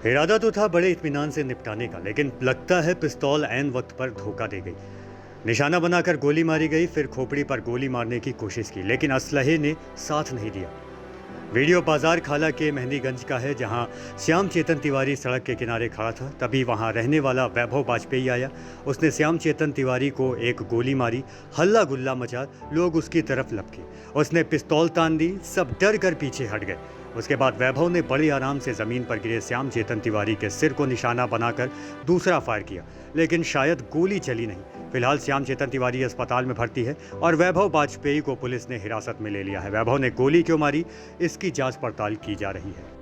इरादा तो था बड़े इत्मीनान से निपटाने का, लेकिन लगता है पिस्तौल ऐन वक्त पर धोखा दे गई। निशाना बनाकर गोली मारी गई, फिर खोपड़ी पर गोली मारने की कोशिश की, लेकिन असलहे ने साथ नहीं दिया। वीडियो बाजार खाला के मेहंदीगंज का है, जहां श्याम चेतन तिवारी सड़क के किनारे खड़ा था। तभी वहां रहने वाला वैभव वाजपेयी आया। उसने श्याम चेतन तिवारी को एक गोली मारी। हल्ला गुल्ला मचा, लोग उसकी तरफ लपके। उसने पिस्तौल तान दी, सब डर कर पीछे हट गए। उसके बाद वैभव ने बड़े आराम से जमीन पर गिरे श्याम चेतन तिवारी के सिर को निशाना बनाकर दूसरा फायर किया, लेकिन शायद गोली चली नहीं। फिलहाल श्याम चेतन तिवारी अस्पताल में भर्ती है और वैभव वाजपेयी को पुलिस ने हिरासत में ले लिया है। वैभव ने गोली क्यों मारी, इसकी जांच पड़ताल की जा रही है।